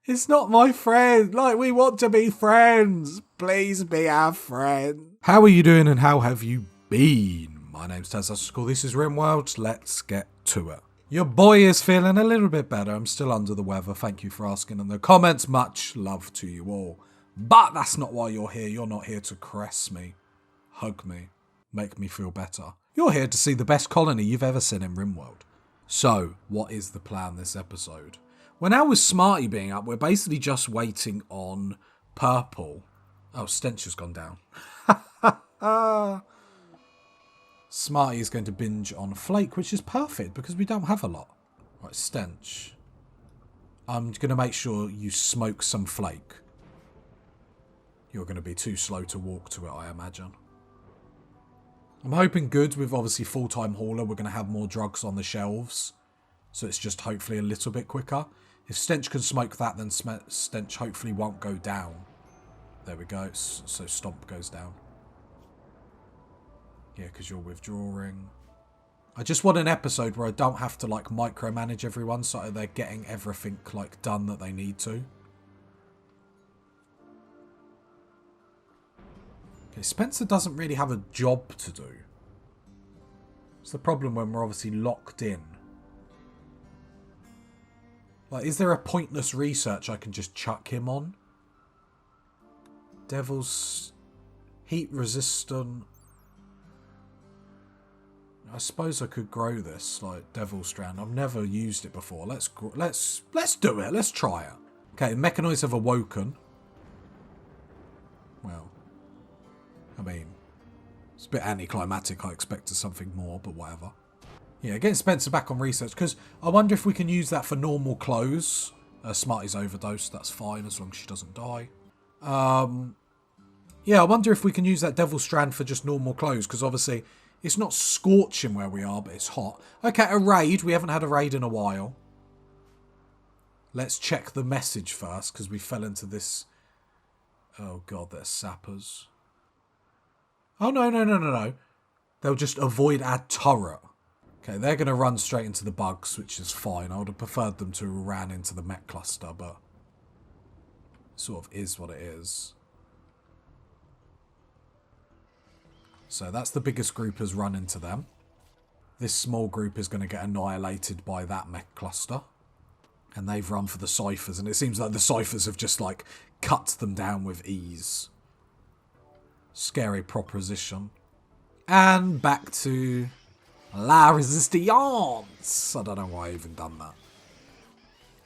It's not my friend. Like, we want to be friends. Please be our friend. How are you doing and how have you been? My name's Taz. This is Rimworld. Let's get to it. Your boy is feeling a little bit better. I'm still under the weather. Thank you for asking in the comments. Much love to you all. But that's not why you're here. You're not here to caress me, hug me, make me feel better. You're here to see the best colony you've ever seen in Rimworld. So, what is the plan this episode? Well, now with Smarty being up, we're basically just waiting on Purple. Oh, Stench has gone down. Smarty is going to binge on Flake, which is perfect because we don't have a lot. Right, Stench. I'm going to make sure you smoke some Flake. You're going to be too slow to walk to it, I imagine. I'm hoping good with obviously full-time hauler. We're going to have more drugs on the shelves. So it's just hopefully a little bit quicker. If Stench can smoke that, then Stench hopefully won't go down. There we go. So Stomp goes down. Yeah, because you're withdrawing. I just want an episode where I don't have to like micromanage everyone so they're getting everything like done that they need to. Okay, Spencer doesn't really have a job to do. It's the problem when we're obviously locked in. Like, is there a pointless research I can just chuck him on? Devil's heat resistant. I suppose I could grow this like Devil Strand. I've never used it before. Let's do it. Let's try it. Okay, mechanoids have awoken. Well, I mean, it's a bit anticlimactic. I expected something more, but whatever. Yeah, getting Spencer back on research, because I wonder if we can use that for normal clothes. Smarty's overdosed, that's fine, as long as she doesn't die. Yeah, I wonder if we can use that Devil Strand for just normal clothes, because obviously it's not scorching where we are, but it's hot. Okay, a raid. We haven't had a raid in a while. Let's check the message first, because we fell into this... Oh god, they're sappers. Oh, no. They'll just avoid our turret. Okay, they're going to run straight into the bugs, which is fine. I would have preferred them to have ran into the mech cluster, but sort of is what it is. So that's the biggest group has run into them. This small group is going to get annihilated by that mech cluster. And they've run for the ciphers, and it seems like the ciphers have just like cut them down with ease. Scary proposition. And back to La Resistance. I don't know why I even done that.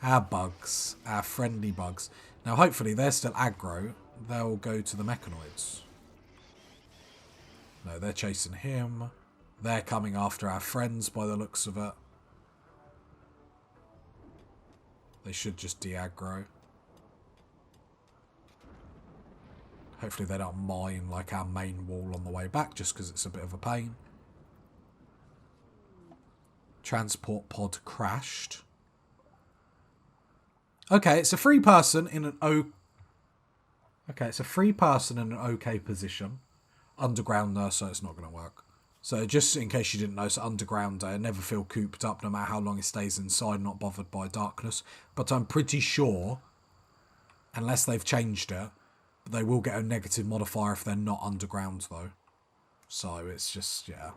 Our bugs. Our friendly bugs. Now hopefully they're still aggro. They'll go to the mechanoids. No, they're chasing him. They're coming after our friends by the looks of it. They should just de-aggro. Hopefully they don't mine like our main wall on the way back, just because it's a bit of a pain. Transport pod crashed. Okay, it's a free person in an okay position. Underground though, so it's not going to work. So just in case you didn't know, so underground never feel cooped up no matter how long it stays inside, not bothered by darkness. But I'm pretty sure, unless they've changed it, they will get a negative modifier if they're not underground though. So it's just, yeah.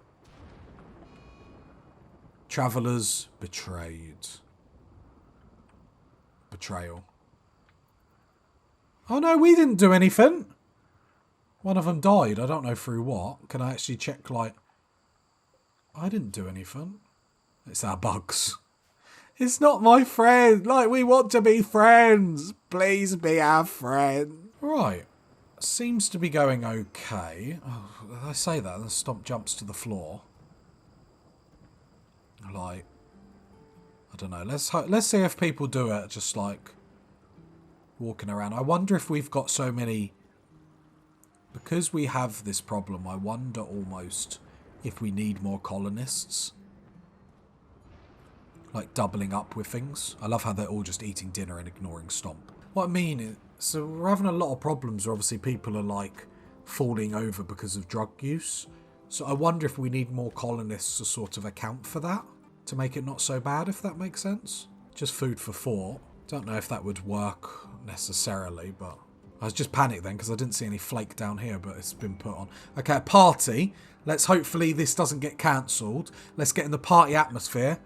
Travellers betrayed. Betrayal. Oh no, we didn't do anything. One of them died. I don't know through what. Can I actually check, like... I didn't do anything. It's our bugs. It's not my friend. Like, we want to be friends. Please be our friend. Right. Seems to be going okay. Oh, I say that and the Stomp jumps to the floor. Like... I don't know. Let's see if people do it just, like... walking around. I wonder if we've got so many... Because we have this problem, I wonder almost if we need more colonists. Like doubling up with things. I love how they're all just eating dinner and ignoring Stomp. What I mean is, so we're having a lot of problems where obviously people are like falling over because of drug use. So I wonder if we need more colonists to sort of account for that. To make it not so bad, if that makes sense. Just food for thought. Don't know if that would work necessarily, but I was just panicked then because I didn't see any flake down here, but it's been put on. Okay, party. Let's hopefully this doesn't get cancelled. Let's get in the party atmosphere.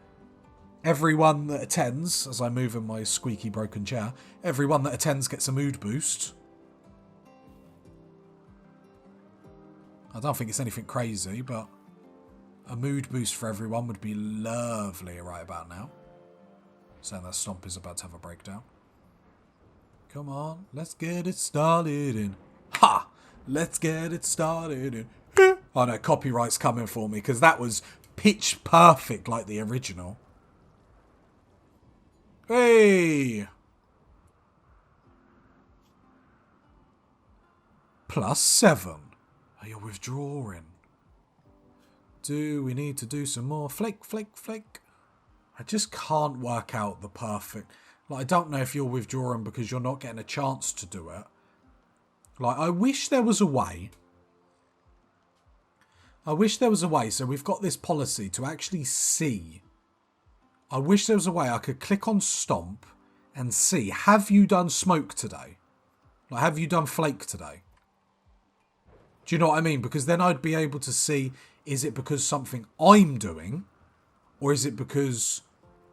Everyone that attends, as I move in my squeaky broken chair, everyone that attends gets a mood boost. I don't think it's anything crazy, but a mood boost for everyone would be lovely right about now. Saying that Stomp is about to have a breakdown. Come on, let's get it started in. Ha! Let's get it started in. Oh no, copyright's coming for me because that was pitch perfect like the original. Hey! +7. Oh, you're withdrawing. Do we need to do some more? Flake, flake, flake. I just can't work out the perfect... Like, I don't know if you're withdrawing because you're not getting a chance to do it. Like, I wish there was a way. So we've got this policy to actually see. I wish there was a way I could click on Stomp and see, have you done smoke today? Like, have you done flake today? Do you know what I mean? Because then I'd be able to see, is it because something I'm doing? Or is it because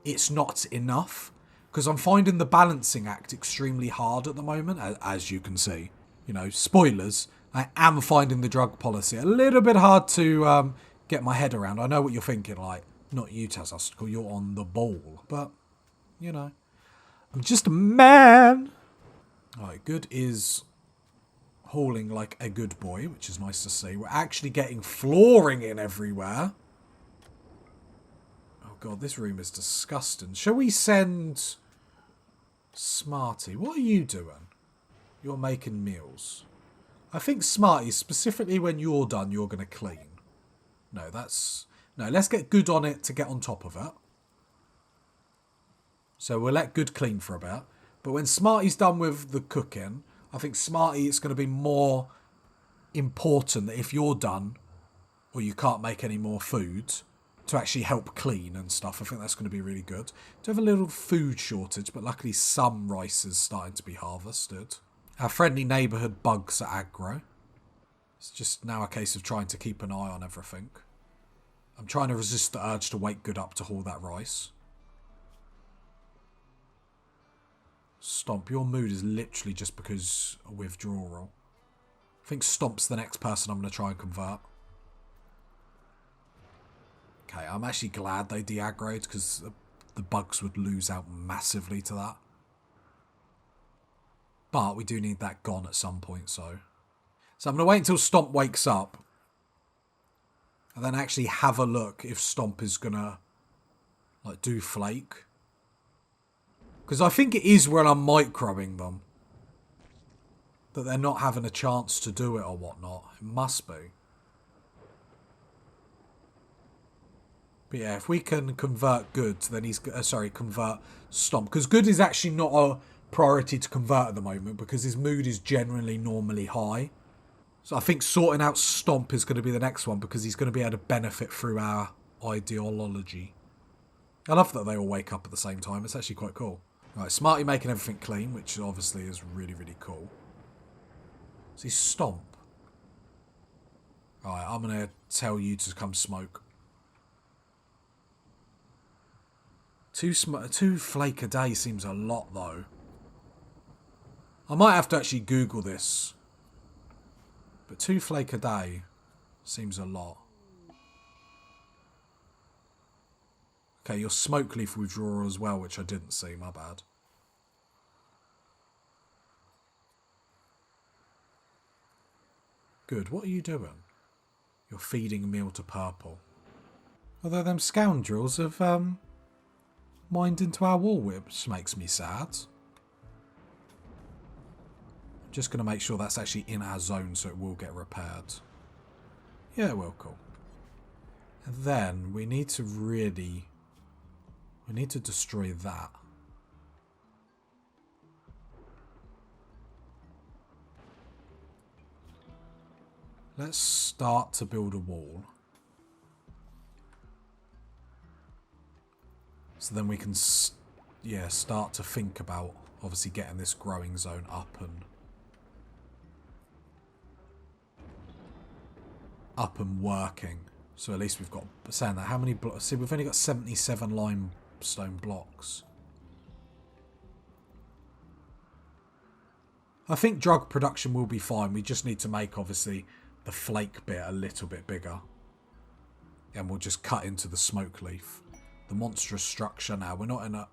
it's not enough? Because I'm finding the balancing act extremely hard at the moment, as you can see. You know, spoilers, I am finding the drug policy a little bit hard to get my head around. I know what you're thinking, like, not you, Tazastical, you're on the ball. But, you know, I'm just a man. Alright, good is hauling like a good boy, which is nice to see. We're actually getting flooring in everywhere. Oh god, this room is disgusting. Shall we send Smarty? What are you doing? You're making meals. I think Smarty, specifically when you're done, you're going to clean. No, that's... No, let's get Good on it to get on top of it. So we'll let Good clean for a bit. But when Smarty's done with the cooking, I think Smarty, it's going to be more important that if you're done, or you can't make any more food, to actually help clean and stuff. I think that's going to be really good. Do have a little food shortage, but luckily some rice is starting to be harvested. Our friendly neighbourhood bugs are aggro. It's just now a case of trying to keep an eye on everything. I'm trying to resist the urge to wake Good up to haul that rice. Stomp, your mood is literally just because of withdrawal. I think Stomp's the next person I'm going to try and convert. Okay, I'm actually glad they de-aggroed because the bugs would lose out massively to that. But we do need that gone at some point, so... So I'm going to wait until Stomp wakes up. And then actually have a look if Stomp is going to, like, do flake. Because I think it is where I'm microing them. That they're not having a chance to do it or whatnot. It must be. But yeah, if we can convert Good, then he's... convert Stomp. Because Good is actually not a priority to convert at the moment. Because his mood is generally normally high. So I think sorting out Stomp is going to be the next one. Because he's going to be able to benefit through our ideology. I love that they all wake up at the same time. It's actually quite cool. Right, Smarty making everything clean, which obviously is really, really cool. See, Stomp. Alright, I'm going to tell you to come smoke. Two flake a day seems a lot, though. I might have to actually Google this. But 2 flake a day seems a lot. Okay, your smoke leaf withdrawal as well, which I didn't see, my bad. Good, what are you doing? You're feeding a meal to Purple. Although them scoundrels have mined into our wall, which makes me sad. Just going to make sure that's actually in our zone so it will get repaired. Yeah, it will, cool. And then we need to really... We need to destroy that. Let's start to build a wall. So then we can yeah, start to think about obviously getting this growing zone up and working. So at least we've got, saying that, how many blocks? See, we've only got 77 limestone blocks. I think drug production will be fine. We just need to make, obviously, the flake bit a little bit bigger. And we'll just cut into the smoke leaf. The monstrous structure now. We're not in a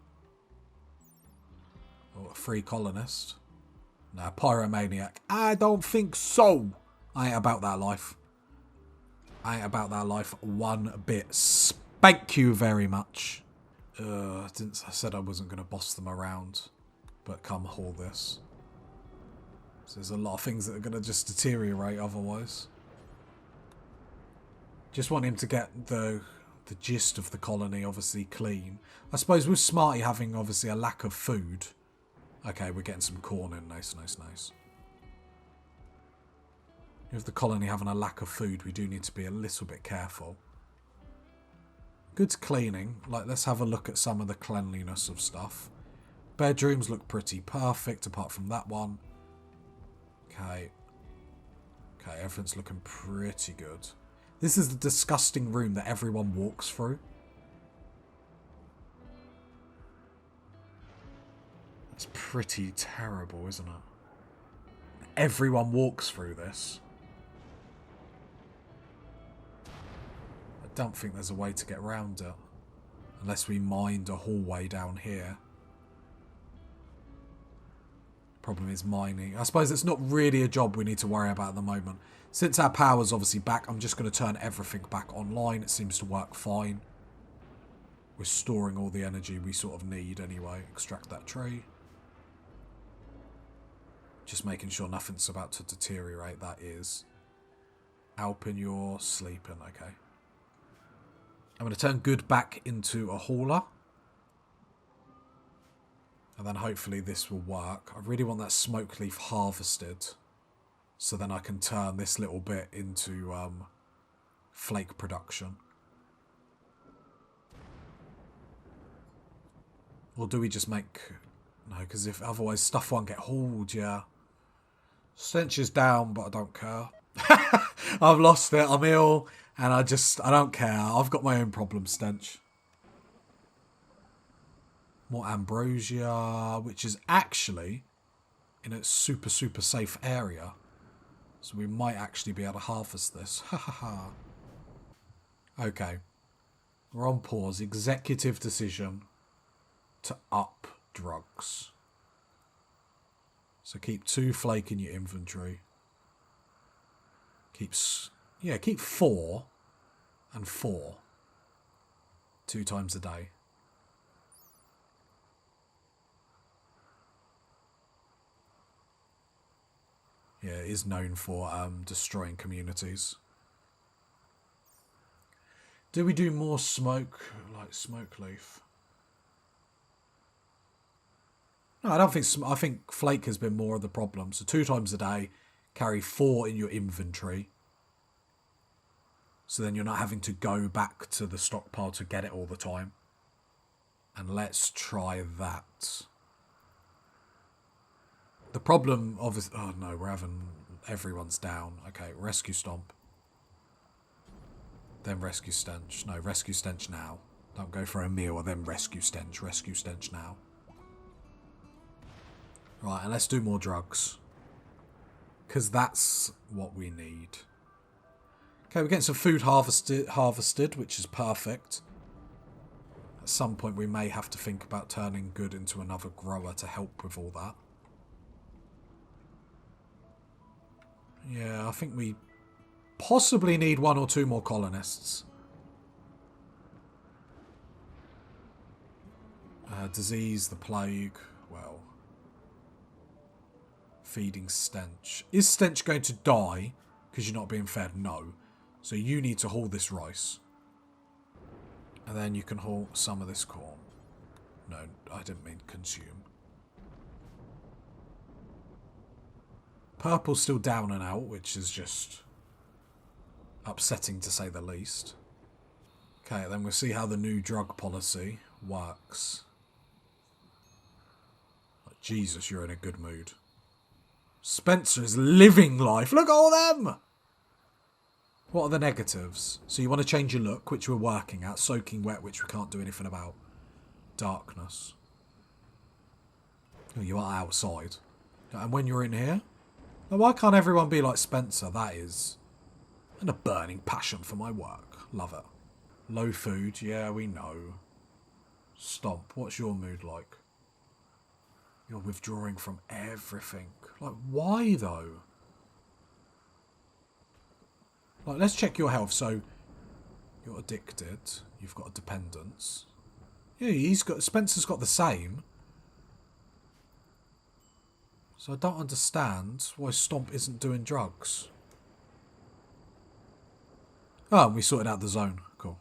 free colonist. No, pyromaniac. I don't think so. I ain't about that life. I ain't about that life one bit. Spank you very much. I said I wasn't going to boss them around. But come haul this. So there's a lot of things that are going to just deteriorate otherwise. Just want him to get the gist of the colony obviously clean. I suppose with Smarty having obviously a lack of food. Okay, we're getting some corn in. Nice, nice, nice. With the colony having a lack of food, we do need to be a little bit careful. Good cleaning. Like, let's have a look at some of the cleanliness of stuff. Bedrooms look pretty perfect apart from that one. Okay. Okay, everything's looking pretty good. This is the disgusting room that everyone walks through. It's pretty terrible, isn't it? Everyone walks through this. I don't think there's a way to get around it. Unless we mind a hallway down here. Problem is mining. I suppose it's not really a job we need to worry about at the moment. Since our power's obviously back, I'm just going to turn everything back online. It seems to work fine. We're storing all the energy we sort of need anyway. Extract that tree. Just making sure nothing's about to deteriorate. That is. Alpin, you're sleeping. Okay. I'm going to turn good back into a hauler. And then hopefully this will work. I really want that smoke leaf harvested. So then I can turn this little bit into flake production. Or do we just make... No, because if otherwise stuff won't get hauled, yeah. Stench is down, but I don't care. I've lost it, I'm ill, and I don't care. I've got my own problems, Stench. More ambrosia, which is actually in a super, super safe area. So we might actually be able to harvest this. Ha ha ha. Okay. We're on pause. Executive decision to up drugs. So keep 2 flake in your inventory. Keep 4 and 4. 2 times a day. Yeah, it is known for destroying communities. Do we do more smoke, like smoke leaf? No, I don't think... I think flake has been more of the problem. So 2 times a day, carry 4 in your inventory. So then you're not having to go back to the stockpile to get it all the time. And let's try that. The problem, obviously... Oh, no, we're having... Everyone's down. Okay, rescue stomp. Then rescue stench. No, rescue stench now. Don't go for a meal and then rescue stench. Rescue stench now. Right, and let's do more drugs. Because that's what we need. Okay, we're getting some food harvested, which is perfect. At some point we may have to think about turning good into another grower to help with all that. Yeah, I think we possibly need 1 or 2 more colonists. Disease, the plague, well. Feeding stench. Is stench going to die because you're not being fed? No. So you need to haul this rice. And then you can haul some of this corn. No, I didn't mean consume. Purple's still down and out, which is just upsetting to say the least. Okay, then we'll see how the new drug policy works. Jesus, you're in a good mood. Spencer is living life. Look at all them. What are the negatives? So you want to change your look, which we're working at. Soaking wet, which we can't do anything about. Darkness. Oh, you are outside. And when you're in here? Now, why can't everyone be like Spencer? That is... And a burning passion for my work. Love it. Low food. Yeah, we know. Stomp. What's your mood like? You're withdrawing from everything. Like, why though? Like, let's check your health. So, you're addicted. You've got a dependence. Yeah, Spencer's got the same. So I don't understand why Stomp isn't doing drugs. Oh, we sorted out the zone. Cool.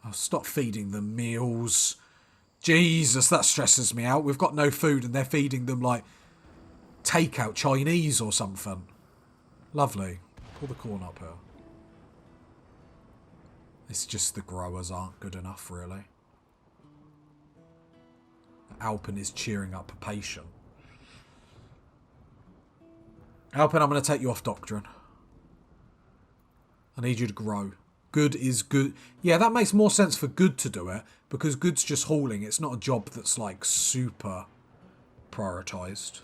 I'll stop feeding them meals. Jesus, that stresses me out. We've got no food and they're feeding them like takeout Chinese or something. Lovely. Pull the corn up here. It's just the growers aren't good enough, really. Alpin is cheering up a patient. Alpin, I'm going to take you off doctrine. I need you to grow. Good is good. Yeah, that makes more sense for good to do it, because good's just hauling. It's not a job that's like super prioritised,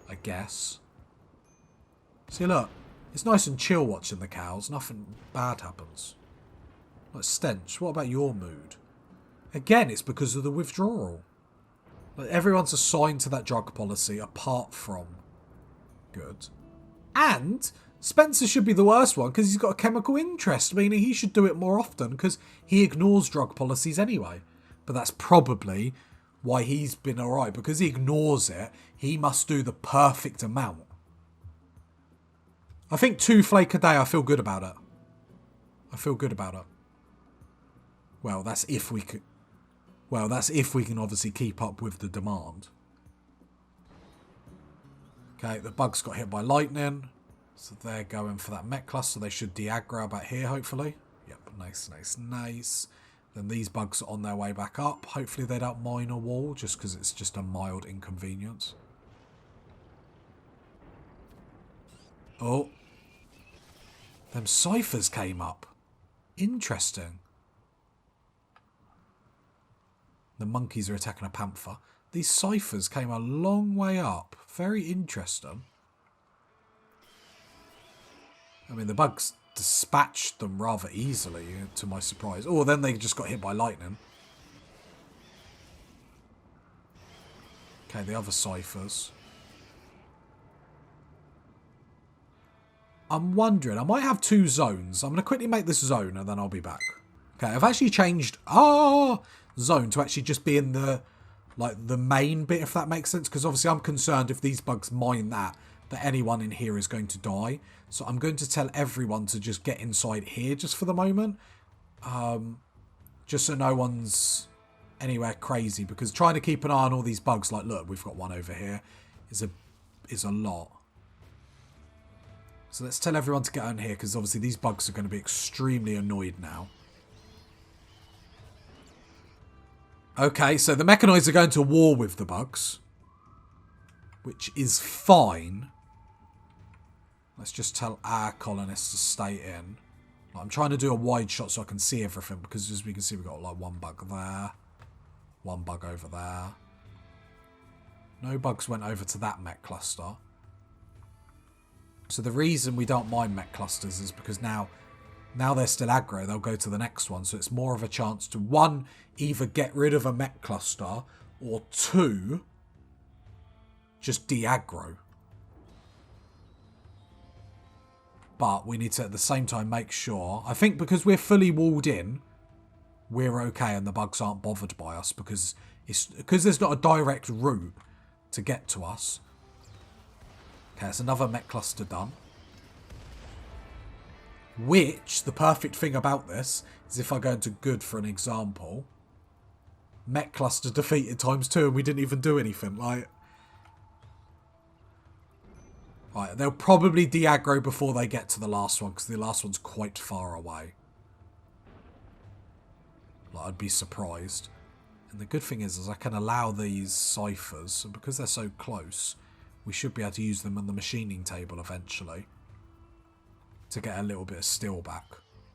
I guess. See, look. It's nice and chill watching the cows. Nothing bad happens. Like stench. What about your mood? Again, it's because of the withdrawal. Like, everyone's assigned to that drug policy apart from good. And Spencer should be the worst one because he's got a chemical interest, meaning he should do it more often because he ignores drug policies anyway. But that's probably why he's been alright, because he ignores it. He must do the perfect amount. I think 2 flake a day, I feel good about it. I feel good about it. Well, that's if we could. Well, that's if we can obviously keep up with the demand. Okay, the bugs got hit by lightning. So they're going for that mech cluster. They should de-aggro about here, hopefully. Yep, nice, nice, nice. Then these bugs are on their way back up. Hopefully they don't mine a wall, just because it's just a mild inconvenience. Oh. Them ciphers came up. Interesting. The monkeys are attacking a panther. These ciphers came a long way up. Very interesting. I mean, the bugs dispatched them rather easily, to my surprise. Oh, then they just got hit by lightning. Okay, the other ciphers. I'm wondering, I might have 2 zones. I'm going to quickly make this zone and then I'll be back. Okay, I've actually changed zone to actually just be in the main bit, if that makes sense. Because obviously I'm concerned if these bugs mine that anyone in here is going to die. So I'm going to tell everyone to just get inside here just for the moment. Just so no one's anywhere crazy. Because trying to keep an eye on all these bugs, like look, we've got one over here, is a lot. So let's tell everyone to get on here, because obviously these bugs are going to be extremely annoyed now. Okay, so the mechanoids are going to war with the bugs, which is fine. Let's just tell our colonists to stay in. I'm trying to do a wide shot so I can see everything, because as we can see, we've got like 1 bug there, 1 bug over there. No bugs went over to that mech cluster. So the reason we don't mind mech clusters is because now they're still aggro, they'll go to the next one. So it's more of a chance to, 1, either get rid of a mech cluster, or 2, just de-aggro. But we need to at the same time make sure, I think because we're fully walled in, we're okay and the bugs aren't bothered by us, because there's not a direct route to get to us. Okay, it's another mech cluster done. Which, the perfect thing about this, is if I go into good for an example, mech cluster defeated ×2 and we didn't even do anything. Like, right, they'll probably de-aggro before they get to the last one, because the last one's quite far away. Like, I'd be surprised. And the good thing is I can allow these ciphers, and because they're so close, we should be able to use them on the machining table eventually to get a little bit of steel back.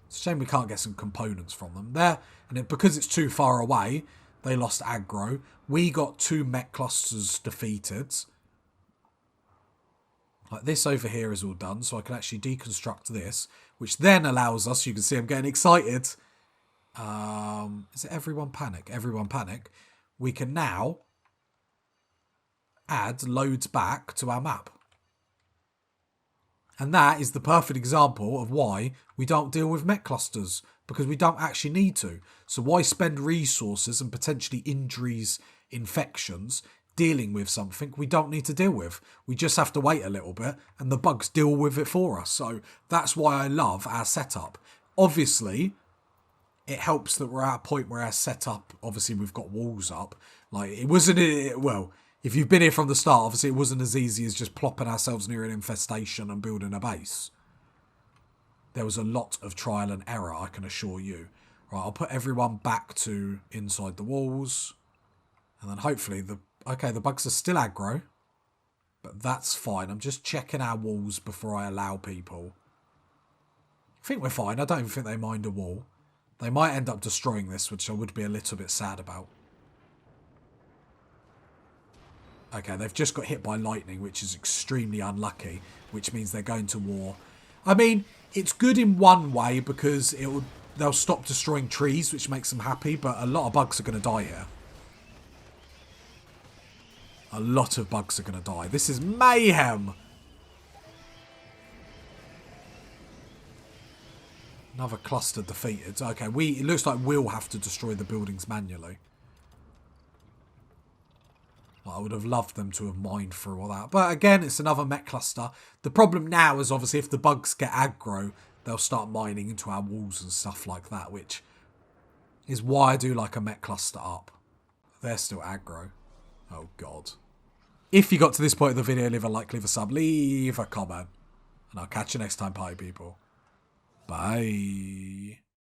It's a shame we can't get some components from them. There, and because it's too far away, they lost aggro. We got 2 mech clusters defeated. Like this over here is all done, so I can actually deconstruct this, which then allows us, you can see I'm getting excited. Is it everyone panic? Everyone panic. We can now add loads back to our map. And that is the perfect example of why we don't deal with mech clusters, because we don't actually need to. So why spend resources and potentially injuries, infections, dealing with something we don't need to deal with? We just have to wait a little bit and the bugs deal with it for us. So that's why I love our setup. Obviously, it helps that we're at a point where our setup, obviously we've got walls up. Like it wasn't, well, if you've been here from the start, obviously it wasn't as easy as just plopping ourselves near an infestation and building a base. There was a lot of trial and error, I can assure you. Right, I'll put everyone back to inside the walls. And then hopefully the bugs are still aggro. But that's fine. I'm just checking our walls before I allow people. I think we're fine. I don't even think they mind a wall. They might end up destroying this, which I would be a little bit sad about. Okay, they've just got hit by lightning, which is extremely unlucky, which means they're going to war. I mean, it's good in one way because they'll stop destroying trees, which makes them happy, but a lot of bugs are going to die here. A lot of bugs are going to die. This is mayhem. Another cluster defeated. Okay, it looks like we'll have to destroy the buildings manually. Well, I would have loved them to have mined through all that. But again, it's another mech cluster. The problem now is obviously if the bugs get aggro, they'll start mining into our walls and stuff like that, which is why I do like a mech cluster up. They're still aggro. Oh, God. If you got to this point of the video, leave a like, leave a sub, leave a comment. And I'll catch you next time, party people. Bye.